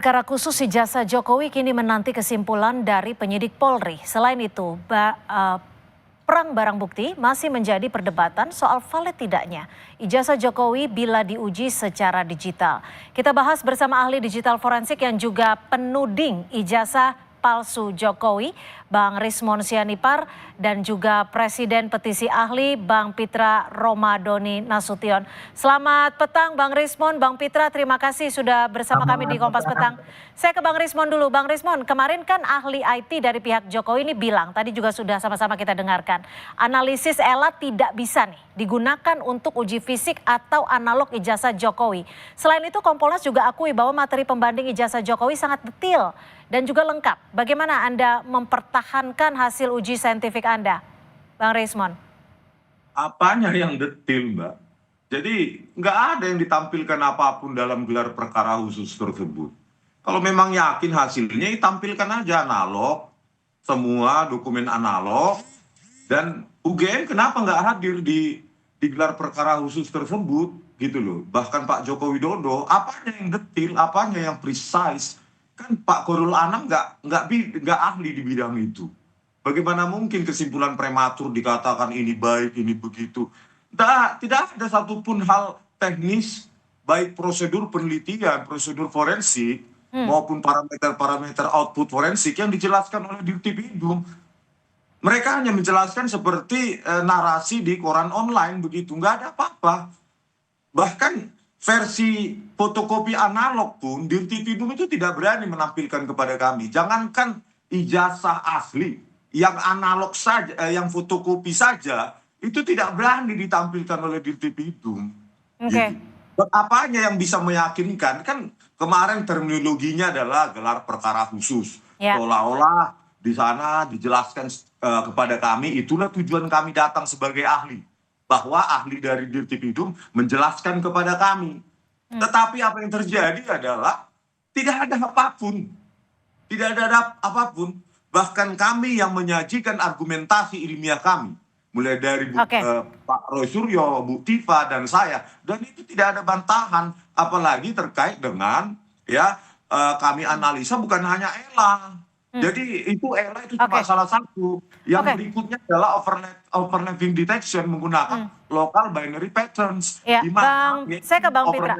Perkara khusus ijazah Jokowi kini menanti kesimpulan dari penyidik Polri. Selain itu, perang barang bukti masih menjadi perdebatan soal valid tidaknya ijazah Jokowi bila diuji secara digital. Kita bahas bersama ahli digital forensik yang juga penuding ijazah palsu Jokowi, Bang Rismon Sianipar, dan juga Presiden Petisi Ahli Bang Pitra Romadoni Nasution. Selamat petang Bang Rismon, Bang Pitra, terima kasih sudah bersama kami di Kompas Petang. Saya ke Bang Rismon dulu. Bang Rismon, kemarin kan ahli IT dari pihak Jokowi ini bilang, tadi juga sudah sama-sama kita dengarkan, analisis ELA tidak bisa nih digunakan untuk uji fisik atau analog ijazah Jokowi. Selain itu Kompolnas juga akui bahwa materi pembanding ijazah Jokowi sangat detail dan juga lengkap. Bagaimana Anda mempertahankan hasil uji saintifik Anda, Bang Rismon? Apanya yang detail, Mbak? Jadi nggak ada yang ditampilkan apapun dalam gelar perkara khusus tersebut. Kalau memang yakin hasilnya, tampilkan aja analog, semua dokumen analog, dan UGM kenapa nggak hadir di gelar perkara khusus tersebut, gitu loh. Bahkan Pak Joko Widodo, apanya yang detail, apanya yang precise, kan Pak Khairul Anam nggak ahli di bidang itu. Bagaimana mungkin kesimpulan prematur dikatakan ini baik, ini begitu. Tidak ada satupun hal teknis, baik prosedur penelitian, prosedur forensik, maupun parameter-parameter output forensik yang dijelaskan oleh Dirtipidum. Mereka hanya menjelaskan seperti narasi di koran online begitu, nggak ada apa-apa. Bahkan versi fotokopi analog pun Dirtipidum itu tidak berani menampilkan kepada kami. Jangankan ijazah asli, yang analog saja, yang fotokopi saja, itu tidak berani ditampilkan oleh Dirtipidum. Oke. Apanya yang bisa meyakinkan? Kan kemarin terminologinya adalah gelar perkara khusus. Seolah-olah di sana dijelaskan kepada kami, itulah tujuan kami datang sebagai ahli. Bahwa ahli dari Dirtipidum menjelaskan kepada kami. Tetapi apa yang terjadi adalah tidak ada apapun. Tidak ada apapun. Bahkan kami yang menyajikan argumentasi ilmiah kami. Mulai dari Pak Roy Suryo, Bu Tifa, dan saya. Dan itu tidak ada bantahan. Apalagi terkait dengan kami analisa bukan hanya ELA. Jadi itu ELA itu cuma salah satu. Yang berikutnya adalah overlapping detection menggunakan local binary patterns. Ya, saya ke Bang Pitra.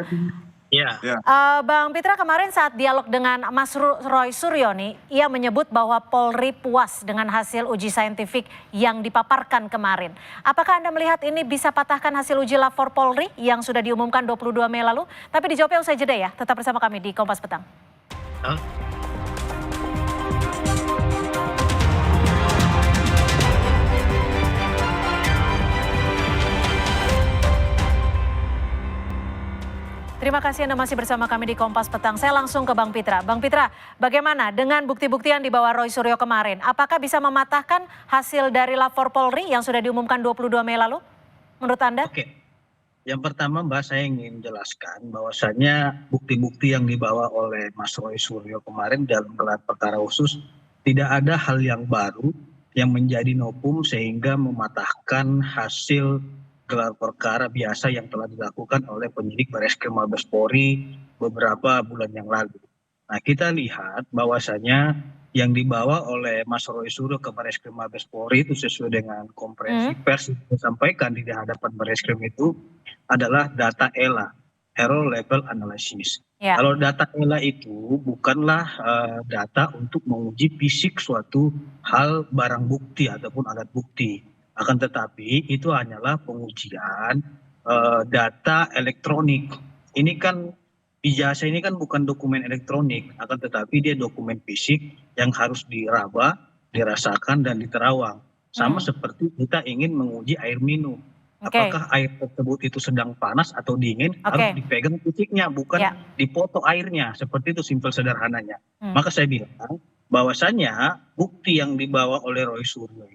Bang Pitra, kemarin saat dialog dengan Mas Roy Suryo nih, ia menyebut bahwa Polri puas dengan hasil uji saintifik yang dipaparkan kemarin. Apakah Anda melihat ini bisa patahkan hasil uji lapor Polri yang sudah diumumkan 22 Mei lalu? Tapi dijawabnya usai jeda ya, tetap bersama kami di Kompas Petang. Terima kasih Anda masih bersama kami di Kompas Petang. Saya langsung ke Bang Pitra. Bang Pitra, bagaimana dengan bukti-bukti yang dibawa Roy Suryo kemarin? Apakah bisa mematahkan hasil dari lapor Polri yang sudah diumumkan 22 Mei lalu? Menurut Anda? Oke. Yang pertama Mbak, saya ingin jelaskan bahwasannya bukti-bukti yang dibawa oleh Mas Roy Suryo kemarin dalam gelar perkara khusus tidak ada hal yang baru yang menjadi novum sehingga mematahkan hasil gelar perkara biasa yang telah dilakukan oleh penyidik Barreskrim Mabes Polri beberapa bulan yang lalu. Nah, kita lihat bahwasanya yang dibawa oleh Mas Roy Suryo ke Barreskrim Mabes Polri itu sesuai dengan konferensi pers yang disampaikan di hadapan Barreskrim itu adalah data ELA, Error Level Analysis. Kalau data ELA itu bukanlah data untuk menguji fisik suatu hal barang bukti ataupun alat bukti. Akan tetapi itu hanyalah pengujian data elektronik. Ini kan ijazah ini kan bukan dokumen elektronik, akan tetapi dia dokumen fisik yang harus diraba, dirasakan, dan diterawang. Sama seperti kita ingin menguji air minum. Apakah air tersebut itu sedang panas atau dingin, harus dipegang fisiknya, bukan dipoto airnya. Seperti itu simpel sederhananya. Maka saya bilang bahwasannya bukti yang dibawa oleh Roy Suryo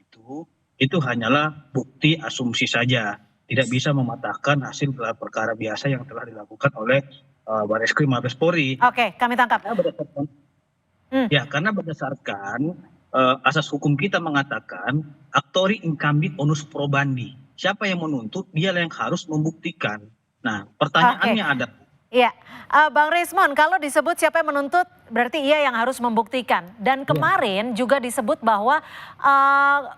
itu hanyalah bukti asumsi saja, tidak bisa mematahkan hasil gelar perkara biasa yang telah dilakukan oleh Barreskrim Mabes Polri. Oke, kami tangkap. Karena berdasarkan asas hukum kita mengatakan actori incumbit onus probandi. Siapa yang menuntut, dia yang harus membuktikan. Nah, pertanyaannya ada Iya, Bang Rismon, kalau disebut siapa yang menuntut, berarti ia yang harus membuktikan. Dan kemarin juga disebut bahwa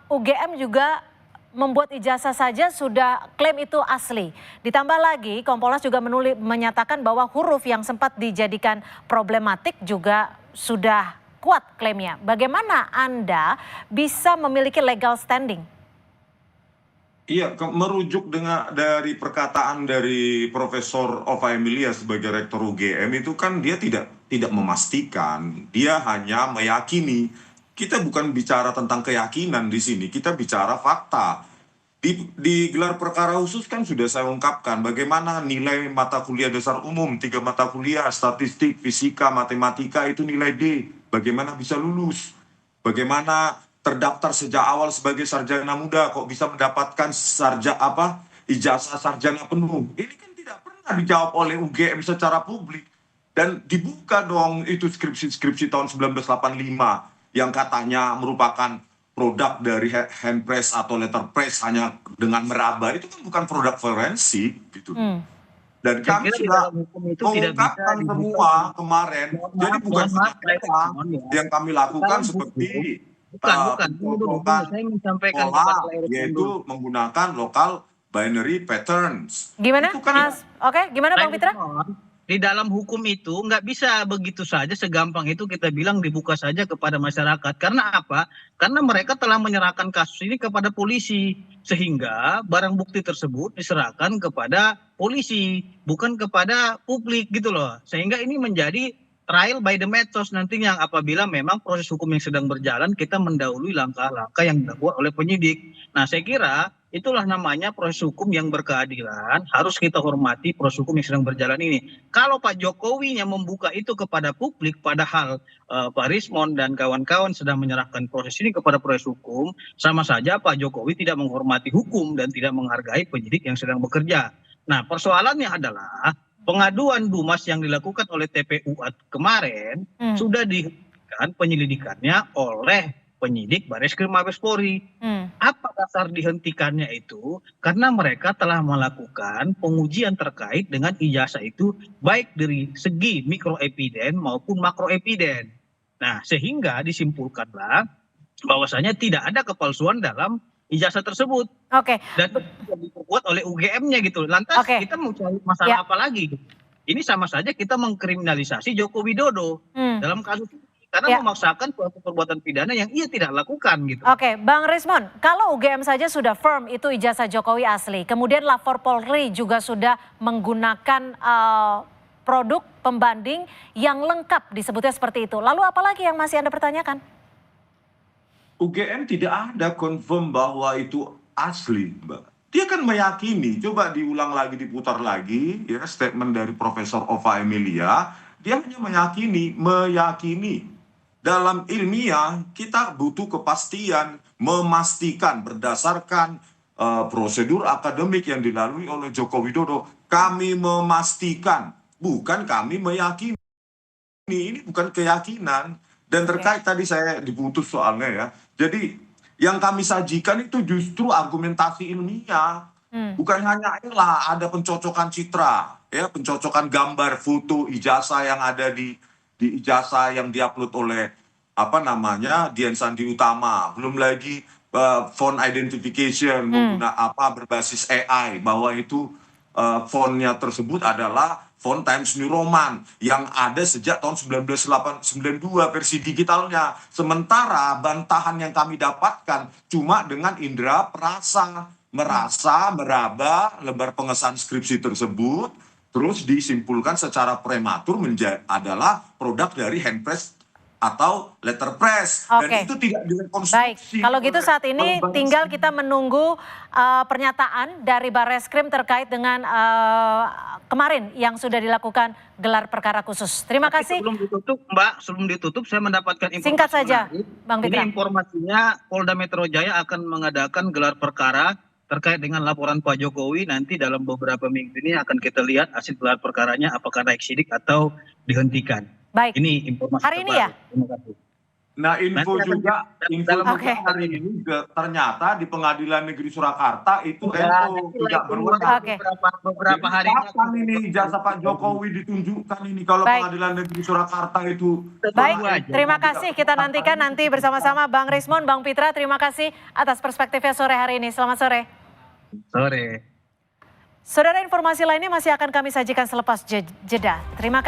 UGM juga membuat ijazah saja sudah klaim itu asli. Ditambah lagi, Kompolnas juga menyatakan bahwa huruf yang sempat dijadikan problematik juga sudah kuat klaimnya. Bagaimana Anda bisa memiliki legal standing? Iya, merujuk dari perkataan dari Profesor Ova Emilia sebagai Rektor UGM itu kan dia tidak memastikan, dia hanya meyakini. Kita bukan bicara tentang keyakinan di sini, kita bicara fakta. Di gelar perkara khusus kan sudah saya ungkapkan bagaimana nilai mata kuliah dasar umum, 3 mata kuliah, statistik, fisika, matematika itu nilai D. Bagaimana bisa lulus? Bagaimana terdaftar sejak awal sebagai sarjana muda kok bisa mendapatkan ijazah sarjana penuh. Ini kan tidak pernah dijawab oleh UGM secara publik. Dan dibuka dong itu skripsi-skripsi tahun 1985 yang katanya merupakan produk dari handpress atau letterpress hanya dengan meraba. Itu kan bukan produk forensik gitu. Dan kami sudah mengungkapkan semua kemarin. Jadi bukan yang kami lakukan seperti saya ingin sampaikan yaitu menggunakan local binary patterns. Gimana, itu kan, Mas? Oke, gimana Bang Fitra? Di dalam hukum itu nggak bisa begitu saja segampang itu kita bilang dibuka saja kepada masyarakat. Karena apa? Karena mereka telah menyerahkan kasus ini kepada polisi. Sehingga barang bukti tersebut diserahkan kepada polisi, bukan kepada publik gitu loh. Sehingga ini menjadi trial by the methods nantinya apabila memang proses hukum yang sedang berjalan kita mendahului langkah-langkah yang dilakukan oleh penyidik. Nah saya kira itulah namanya proses hukum yang berkeadilan, harus kita hormati proses hukum yang sedang berjalan ini. Kalau Pak Jokowi yang membuka itu kepada publik padahal Pak Rismon dan kawan-kawan sedang menyerahkan proses ini kepada proses hukum, sama saja Pak Jokowi tidak menghormati hukum dan tidak menghargai penyidik yang sedang bekerja. Nah persoalannya adalah pengaduan Dumas yang dilakukan oleh TPU kemarin sudah dihentikan penyelidikannya oleh penyidik Bareskrim Mabes Polri. Apa dasar dihentikannya itu? Karena mereka telah melakukan pengujian terkait dengan ijazah itu baik dari segi mikroepiden maupun makroepiden. Nah, sehingga disimpulkanlah bahwasanya tidak ada kepalsuan dalam ijazah tersebut. Oke. Dan itu diperkuat oleh UGM-nya gitu. Lantas kita mau cari masalah apa lagi? Ini sama saja kita mengkriminalisasi Joko Widodo dalam kasus ini. Karena memaksakan suatu perbuatan pidana yang ia tidak lakukan gitu. Oke, Bang Rismon, kalau UGM saja sudah firm itu ijazah Jokowi asli, kemudian lapor Polri juga sudah menggunakan produk pembanding yang lengkap disebutnya seperti itu. Lalu apalagi yang masih Anda pertanyakan? UGM tidak ada confirm bahwa itu asli, Mbak. Dia kan meyakini, coba diulang lagi, diputar lagi, ya statement dari Profesor Ova Emilia, dia hanya meyakini. Dalam ilmiah kita butuh kepastian, memastikan berdasarkan prosedur akademik yang dilalui oleh Joko Widodo. Kami memastikan, bukan kami meyakini. Ini bukan keyakinan. Dan terkait tadi saya diputus soalnya ya. Jadi yang kami sajikan itu justru argumentasi ilmiah. Bukan hanya ada pencocokan citra, ya pencocokan gambar, foto, ijazah yang ada di ijazah yang diupload oleh Dian Sandi Utama, belum lagi font identification berbasis AI bahwa itu fontnya tersebut adalah font Times New Roman yang ada sejak tahun 1992 versi digitalnya. Sementara bantahan yang kami dapatkan cuma dengan indera perasa, meraba lembar pengesahan skripsi tersebut, terus disimpulkan secara prematur adalah produk dari handpress atau letterpress. Dan itu tidak direkonstruksi. Baik, kalau gitu saat ini tinggal kita menunggu pernyataan dari Bareskrim terkait dengan kemarin yang sudah dilakukan gelar perkara khusus. Terima kasih. Sebelum ditutup, Mbak, saya mendapatkan informasi singkat saja, Bang Fitra. Ini informasinya Polda Metro Jaya akan mengadakan gelar perkara terkait dengan laporan Pak Jokowi. Nanti dalam beberapa minggu ini akan kita lihat hasil gelar perkaranya apakah naik sidik atau dihentikan. Baik. Ini informasi hari ini ya? Terima kasih. Nah, info Nanti akan juga Oke. hari ini ternyata di Pengadilan Negeri Surakarta itu Udah, Eko nanti tidak lah itu berwenang. Oke. beberapa Jadi hari kapan ini ijazah Pak Jokowi ditunjukkan ini kalau Baik. Pengadilan Negeri Surakarta itu Baik, Tunggu aja. terima kasih. Kita nantikan nanti bersama-sama Bang Rismon, Bang Pitra. Terima kasih atas perspektifnya sore hari ini. Selamat sore. Sore. Saudara, informasi lainnya masih akan kami sajikan selepas jeda. Terima kasih.